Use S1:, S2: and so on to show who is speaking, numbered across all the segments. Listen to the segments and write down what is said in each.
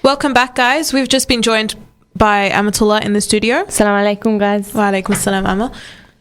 S1: Welcome back, guys. We've just been joined by Amatullah in the studio.
S2: Assalamu alaikum, guys.
S1: Wa alaikum assalam, Amma.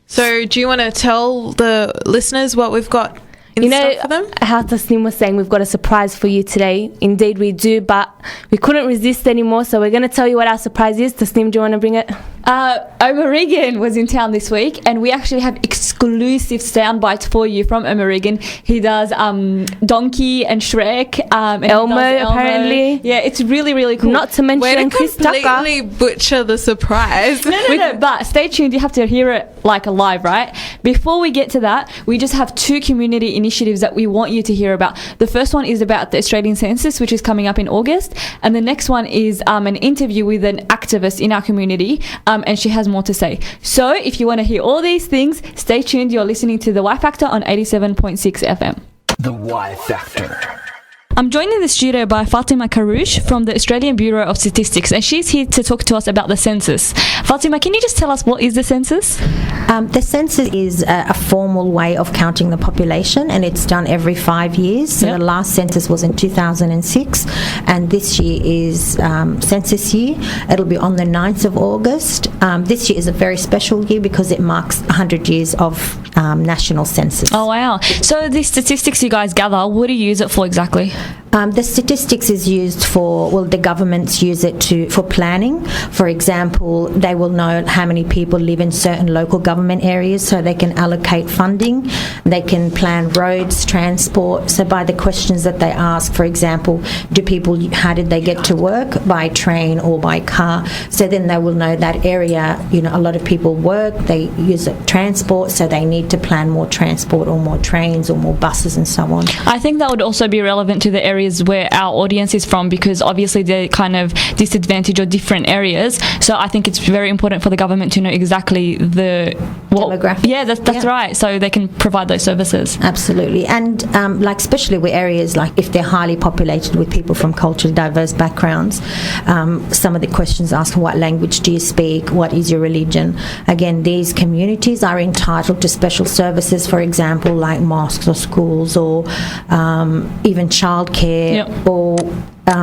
S1: So do you want to tell the listeners what we've got in stock for them?
S2: How Tasneem was saying, we've got a surprise for you today. Indeed we do, but we couldn't resist anymore, so we're going to tell you what our surprise is. Tasneem, do you want to bring it?
S3: Omar Regan was in town this week, and we actually have exclusive sound bites for you from Omar Regan. He does Donkey and Shrek. And
S2: Elmo, apparently.
S3: Yeah, it's really, really cool.
S2: Not to mention Chris Tucker.
S1: Completely butcher the surprise.
S3: No, but stay tuned. You have to hear it like live, right? Before we get to that, we just have two community initiatives that we want you to hear about. The first one is about the Australian census, which is coming up in August, and the next one is an interview with an activist in our community, and she has more to say. So if you want to hear all these things, stay tuned. You're listening to The Y Factor on 87.6 FM.
S4: The Y Factor.
S3: I'm joined in the studio by Fatima Karouche from the Australian Bureau of Statistics, and she's here to talk to us about the census. Fatima, can you just tell us what is the census?
S5: The census is a formal way of counting the population, and it's done every 5 years. So the last census was in 2006, and this year is census year. It'll be on the 9th of August. This year is a very special year because it marks 100 years of national census.
S3: Oh, wow. So the statistics you guys gather, what do you use it for exactly?
S5: The statistics is used for, the governments use it for planning. For example, they will know how many people live in certain local government areas, so they can allocate funding. They can plan roads, transport. So by the questions that they ask, for example, how did they get to work? By train or by car? So then they will know that area, a lot of people work, they use transport, so they need to plan more transport or more trains or more buses and so on.
S3: I think that would also be relevant to the areas where our audience is from, because obviously they're kind of disadvantaged or different areas. So I think it's very important for the government to know exactly the
S5: demographic.
S3: Yeah, that's right. So they can provide those services.
S5: Absolutely. And especially where areas if they're highly populated with people from culturally diverse backgrounds, some of the questions ask, what language do you speak? What is your religion? Again, these communities are entitled to special services, for example, like mosques or schools or even childcare, or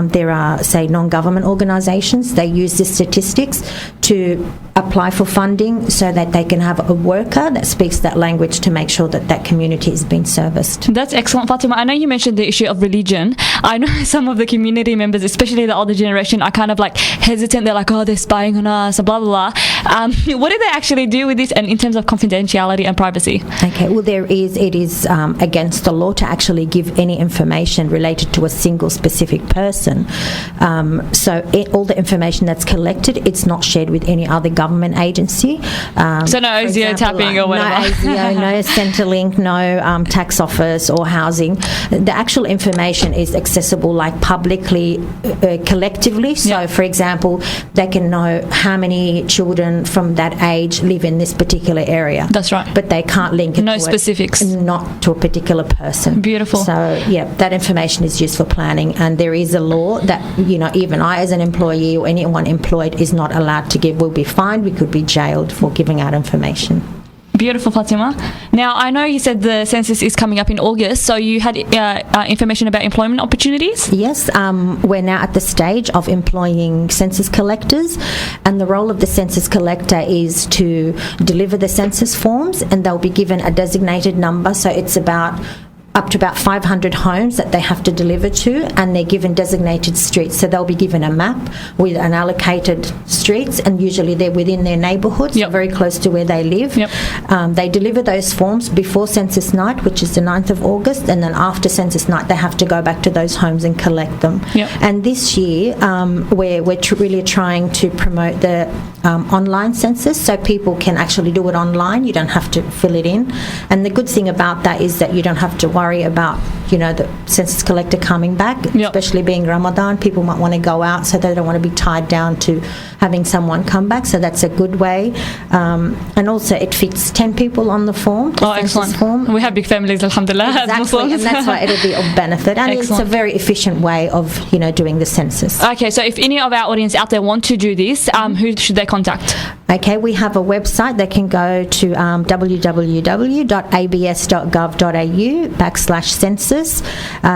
S5: there are, say, non-government organisations. They use the statistics to apply for funding so that they can have a worker that speaks that language to make sure that that community is being serviced.
S3: That's excellent, Fatima. I know you mentioned the issue of religion. I know some of the community members, especially the older generation, are kind of hesitant. They're like, oh, they're spying on us, blah, blah, blah. What do they actually do with this, and in terms of confidentiality and privacy?
S5: Okay, well, it is against the law to actually give any information related to a single specific person. So all the information that's collected, it's not shared with any other government agency.
S3: So no ASIO tapping or whatever?
S5: No ASIO, no Centrelink, no tax office or housing. The actual information is accessible publicly, collectively. So for example, they can know how many children from that age live in this particular area.
S3: That's right.
S5: But they can't link it
S3: no
S5: to
S3: specifics.
S5: Not to a particular person.
S3: Beautiful.
S5: So that information is used for planning, and there is a law that even I as an employee or anyone employed is not allowed to give. Will be fined. We could be jailed for giving out information.
S3: Beautiful, Fatima. Now, I know you said the census is coming up in August, so you had information about employment opportunities?
S5: Yes, we're now at the stage of employing census collectors, and the role of the census collector is to deliver the census forms, and they'll be given a designated number, so it's up to about 500 homes that they have to deliver to, and they're given designated streets. So they'll be given a map with an allocated streets, and usually they're within their neighbourhoods, very close to where they live. They deliver those forms before census night, which is the 9th of August, and then after census night they have to go back to those homes and collect them. And this year we're really trying to promote the online census, so people can actually do it online. You don't have to fill it in, and the good thing about that is that you don't have to worry about the census collector coming back, especially being Ramadan. People might want to go out, so they don't want to be tied down to having someone come back, so that's a good way. And also it fits 10 people on the form.
S3: Excellent.
S5: Form.
S3: We have big families, alhamdulillah.
S5: Exactly, and that's why it'll be of benefit, and it's a very efficient way of doing the census.
S3: Okay, so if any of our audience out there want to do this, who should they contact?
S5: Okay, we have a website. They can go to www.abs.gov.au/census.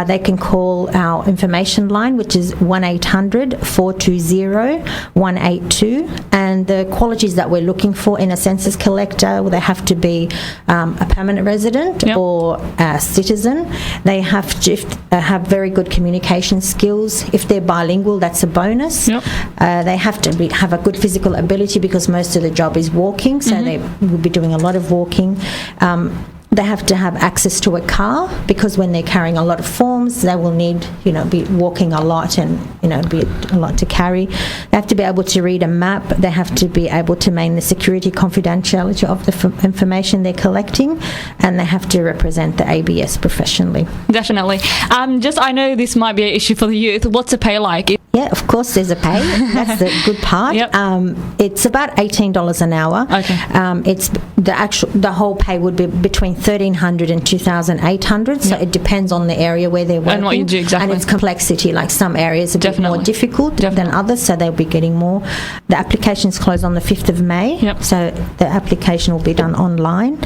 S5: They can call our information line, which is 1-800-420-182. And the qualities that we're looking for in a census collector, they have to be a permanent resident or a citizen. They have to have very good communication skills. If they're bilingual, that's a bonus. They have to have a good physical ability because most of the job is walking, so they will be doing a lot of walking. They have to have access to a car because when they're carrying a lot of forms, they will need, be walking a lot and, be a lot to carry. They have to be able to read a map. They have to be able to maintain the security confidentiality of the information they're collecting, and they have to represent the ABS professionally.
S3: Definitely. I know this might be an issue for the youth. What's the pay like?
S5: Yeah, of course there's a pay. That's the good part. It's about $18 an hour.
S3: Okay.
S5: It's the whole pay would be between $1,300 and $2,800. So it depends on the area where they're working
S3: and what you do exactly.
S5: And its complexity. Like some areas are a bit more difficult than others, so they'll be getting more. The applications close on the 5th of May. So the application will be done online.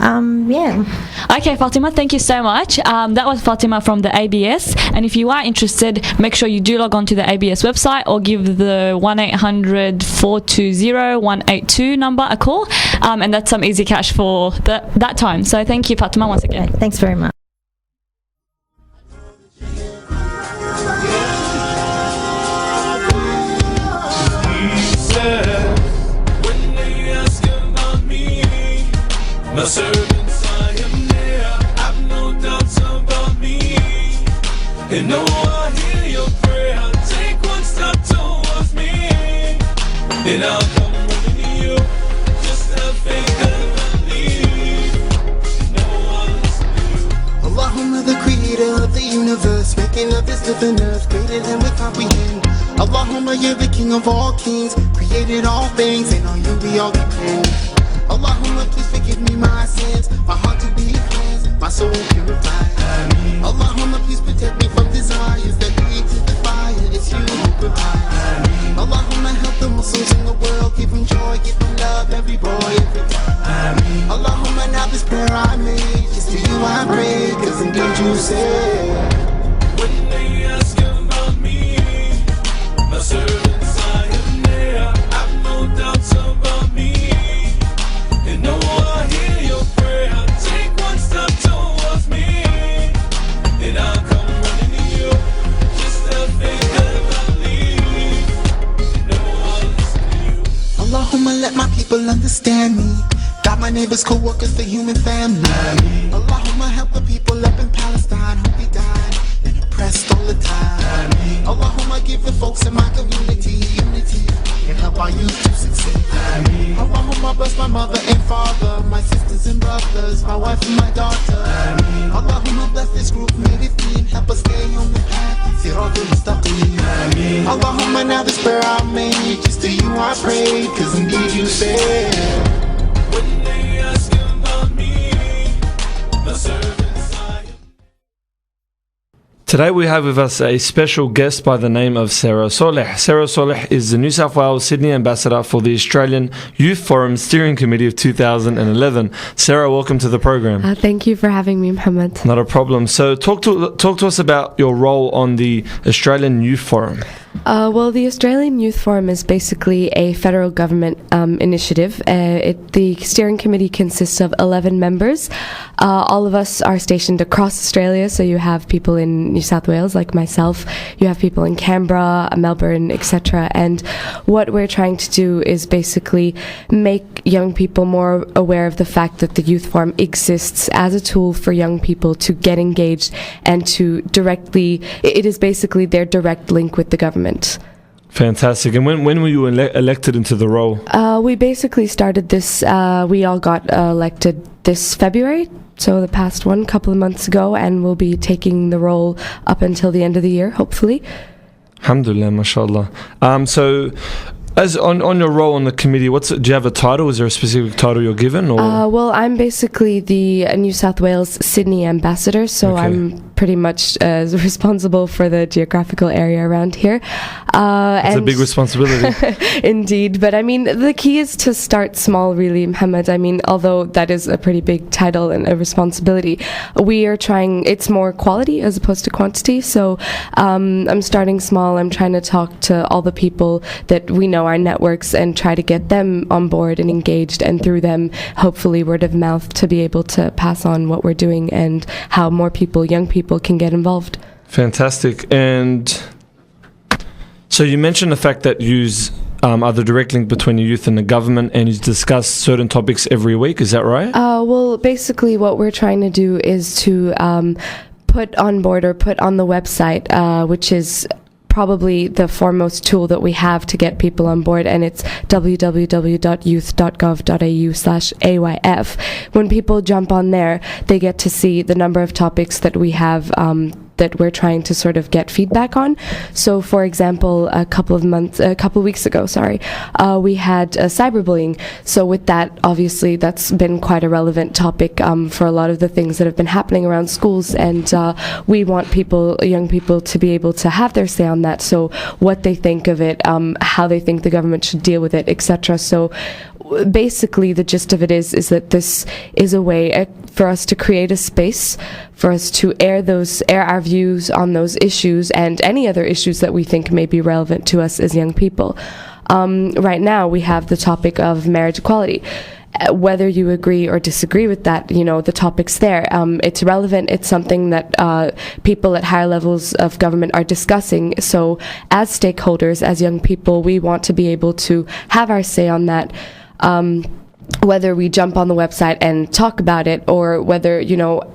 S3: Okay, Fatima, thank you so much. That was Fatima from the ABS, and if you are interested, make sure you do log on to the ABS website or give the 1-800-420-182 number a call, and that's some easy cash for that time. So thank you, Fatima, once again.
S5: Okay, thanks very much.
S6: My servants, I am there. I've no doubts about me. And no, I hear your prayer. Take one step towards me, and I'll come running to you. Just have faith and believe. No one listen to you.
S7: Allahumma, the creator of the universe, making of this living earth greater than we comprehend. Allahumma, you're the king of all kings, created all things, and on you we all depend. Allahumma, please forgive me my sins, my heart to be cleansed, my soul purified. Ameen. Allahumma, please protect me from desires that lead to the fire. It's you who provide. Ameen. Allahumma, help the Muslims in the world, give them joy, give them love, every boy, every time. Ameen. Allahumma, now this prayer I made, just to you I pray, cause indeed you said,
S6: when they ask about me, my servants, I am there. I've no doubts about me. And no, I hear your prayer. Take one step towards me, and I'll come running to you. Just have faith and believe. No one listen to you.
S7: Allahumma, let my people understand me. Got my neighbors, co-workers, the human family. Ameen. Allahumma, help the people up in Palestine who be dying and oppressed all the time. Ameen. Allahumma, give the folks in my community unity and help our youth to succeed. Ameen. Allahumma, bless my mother and father, my sisters and brothers, my wife and my daughter. Ameen. Allahumma, bless this group, made it clean, help us stay on the path. Siratul Mustaqim. Ameen. Allahumma, now this prayer I made, just to you I pray, cause indeed you said,
S6: when they ask about me, my servants, I am.
S8: Today we have with us a special guest by the name of Sarah Soleh. Sarah Soleh is the New South Wales Sydney Ambassador for the Australian Youth Forum Steering Committee of 2011. Sarah, welcome to the program.
S9: Thank you for having me, Mohammed.
S8: Not a problem. So talk to us about your role on the Australian Youth Forum.
S9: Well, the Australian Youth Forum is basically a federal government initiative. The steering committee consists of 11 members. All of us are stationed across Australia, so you have people in New South Wales, like myself. You have people in Canberra, Melbourne, etc. And what we're trying to do is basically make young people more aware of the fact that the Youth Forum exists as a tool for young people to get engaged and to directly, it is basically their direct link with the government.
S8: Fantastic. And when were you elected into the role?
S9: We basically started this, we all got elected this February, so the past one, couple of months ago, and we'll be taking the role up until the end of the year, hopefully.
S8: Alhamdulillah, mashallah. So, as on your role on the committee, do you have a title? Is there a specific title you're given? Or?
S9: Well, I'm basically the New South Wales Sydney Ambassador, so
S8: Okay.
S9: I'm pretty much responsible for the geographical area around here.
S8: It's a big responsibility.
S9: Indeed. But I mean, the key is to start small, really, Mohammed. I mean, although that is a pretty big title and a responsibility, we are trying, it's more quality as opposed to quantity. So I'm starting small. I'm trying to talk to all the people that we know, our networks, and try to get them on board and engaged, and through them, hopefully word of mouth, to be able to pass on what we're doing and how more people, young people, can get involved.
S8: Fantastic. And so you mentioned the fact that you are the direct link between your youth and the government, and you discuss certain topics every week. Is that right?
S9: Well, basically what we're trying to do is to put on board or put on the website, which is probably the foremost tool that we have to get people on board, and it's www.youth.gov.au/AYF. When people jump on there, they get to see the number of topics that we have that we're trying to sort of get feedback on. So, for example, a couple of weeks ago, we had cyberbullying. So with that, obviously, that's been quite a relevant topic for a lot of the things that have been happening around schools, and we want young people, to be able to have their say on that. So what they think of it, how they think the government should deal with it, etc. So basically the gist of it is that this is a way for us to create a space for us to air our views on those issues and any other issues that we think may be relevant to us as young people. Right now we have the topic of marriage equality. Whether you agree or disagree with that, the topic's there. It's relevant. It's something that people at higher levels of government are discussing. So as stakeholders, as young people, we want to be able to have our say on that. Whether we jump on the website and talk about it, or whether,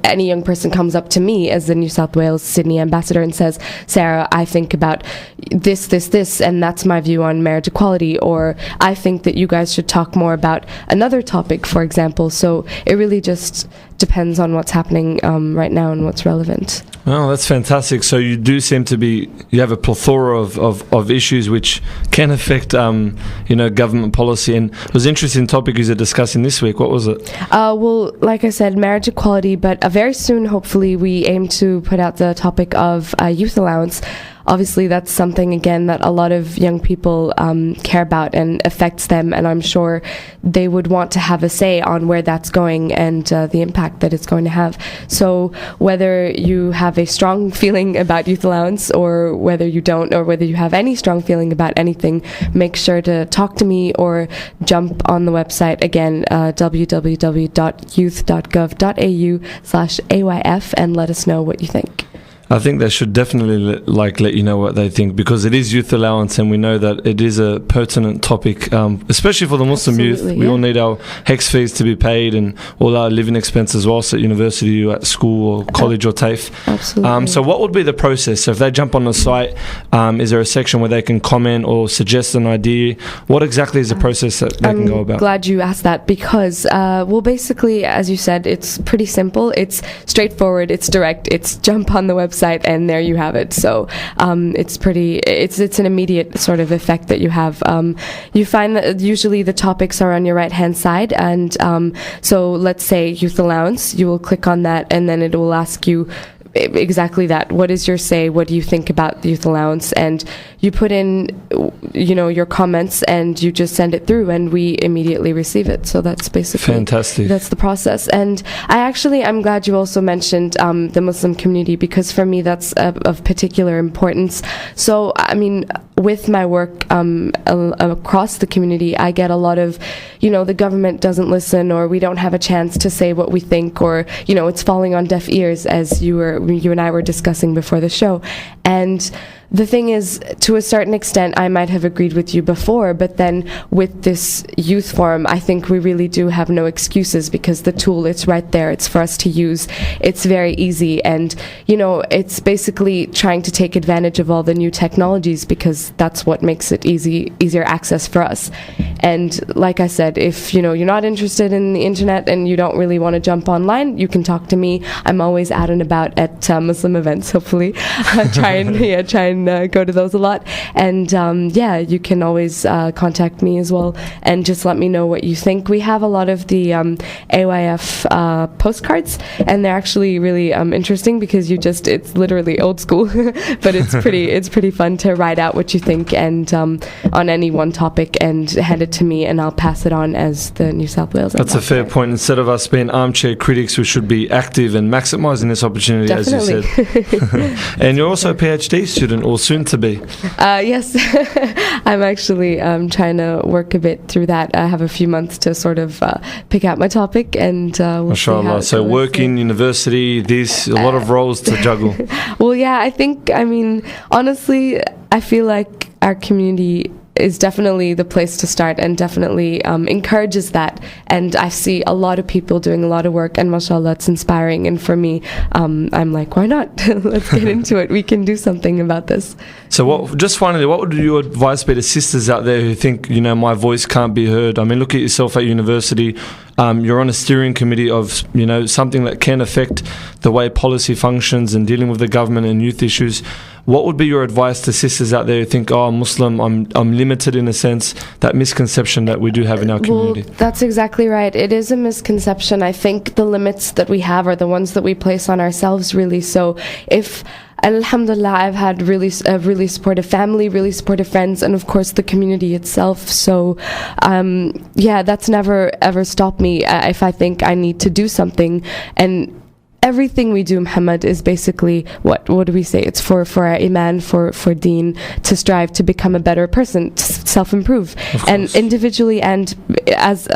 S9: any young person comes up to me as the New South Wales Sydney ambassador and says, Sarah, I think about this, and that's my view on marriage equality, or I think that you guys should talk more about another topic, for example. So it really just depends on what's happening right now and what's relevant.
S8: Well, that's fantastic. So you do seem to you have a plethora of issues which can affect, government policy. And it was an interesting topic you were discussing this week. What was it?
S9: Well, like I said, marriage equality, but very soon, hopefully, we aim to put out the topic of youth allowance. Obviously, that's something, again, that a lot of young people care about and affects them, and I'm sure they would want to have a say on where that's going and the impact that it's going to have. So whether you have a strong feeling about youth allowance, or whether you don't, or whether you have any strong feeling about anything, make sure to talk to me or jump on the website, again, www.youth.gov.au/AYF, and let us know what you think.
S8: I think they should definitely let you know what they think, because it is youth allowance, and we know that it is a pertinent topic, especially for the Muslim
S9: Absolutely,
S8: youth. We
S9: yeah.
S8: all need our HEX fees to be paid, and all our living expenses whilst at university or at school or college or TAFE.
S9: Absolutely.
S8: So what would be the process? So if they jump on the site, is there a section where they can comment or suggest an idea? What exactly is the process that they can go about?
S9: I'm glad you asked that, because, basically, as you said, it's pretty simple. It's straightforward. It's direct. It's jump on the website, and there you have it. So it's an immediate sort of effect that you have. You find that usually the topics are on your right hand side, and so let's say youth allowance, you will click on that, and then it will ask you exactly that. What is your say? What do you think about youth allowance? And you put in, your comments, and you just send it through, and we immediately receive it. So that's basically
S8: fantastic.
S9: That's the process. And I'm glad you also mentioned the Muslim community, because for me that's of particular importance. So I mean, with my work across the community, I get a lot of, the government doesn't listen, or we don't have a chance to say what we think, or it's falling on deaf ears, as you and I were discussing before the show. And the thing is, to a certain extent, I might have agreed with you before, but then with this youth forum, I think we really do have no excuses, because the tool, it's right there. It's for us to use. It's very easy. And, it's basically trying to take advantage of all the new technologies, because that's what makes it easier access for us. And like I said, if, you're not interested in the internet and you don't really want to jump online, you can talk to me. I'm always out and about at Muslim events, hopefully. Try and and go to those a lot. And yeah, you can always contact me as well and just let me know what you think. We have a lot of the AYF postcards, and they're actually really interesting because it's literally old school, but it's pretty fun to write out what you think and on any one topic and hand it to me, and I'll pass it on as the New South Wales
S8: That's a fair point. Instead of us being armchair critics, we should be active and maximising this opportunity,
S9: Definitely.
S8: as you said. And you're also a PhD student, or soon to be.
S9: Yes, I'm actually trying to work a bit through that. I have a few months to sort of pick out my topic, and we'll see how
S8: Mashallah.
S9: it
S8: So
S9: goes.
S8: working, university, a lot of roles to juggle.
S9: Well, yeah, I mean, honestly, I feel like our community is definitely the place to start and definitely encourages that. And I see a lot of people doing a lot of work, and mashallah, it's inspiring. And for me, I'm like, why not? Let's get into it. We can do something about this.
S8: So just finally, what would your advice be to sisters out there who think, my voice can't be heard? I mean, look at yourself at university. You're on a steering committee of, something that can affect the way policy functions and dealing with the government and youth issues. What would be your advice to sisters out there who think, I'm Muslim, I'm limited in a sense, that misconception that we do have in our community?
S9: Well, that's exactly right. It is a misconception. I think the limits that we have are the ones that we place on ourselves, really. So if Alhamdulillah, I've had a really supportive family, really supportive friends, and of course the community itself. So, yeah, that's never ever stopped me if I think I need to do something. And everything we do, Muhammad, is basically what do we say? It's for our iman, for deen, to strive to become a better person, to self-improve, and individually and as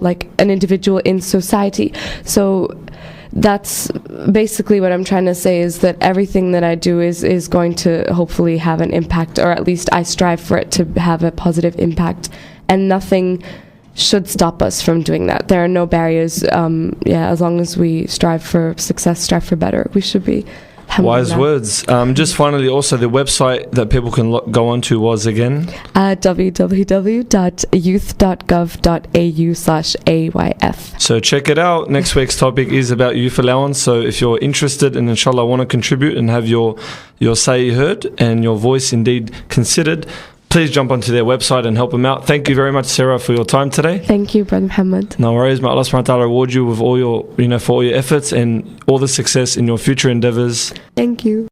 S9: like an individual in society. So that's basically what I'm trying to say, is that everything that I do is going to hopefully have an impact, or at least I strive for it to have a positive impact, and nothing should stop us from doing that. There are no barriers. As long as we strive for success, strive for better, we should be.
S8: Wise words. Just finally, also the website that people can go onto was again
S2: www.youth.gov.au/AYF.
S8: So check it out. Next week's topic is about youth allowance. So if you're interested and inshallah want to contribute and have your say heard and your voice indeed considered, please jump onto their website and help them out. Thank you very much, Sarah, for your time today.
S9: Thank you, Brother Muhammad.
S8: No worries. May Allah subhanahu wa ta'ala reward you with all your, for all your efforts and all the success in your future endeavors.
S9: Thank you.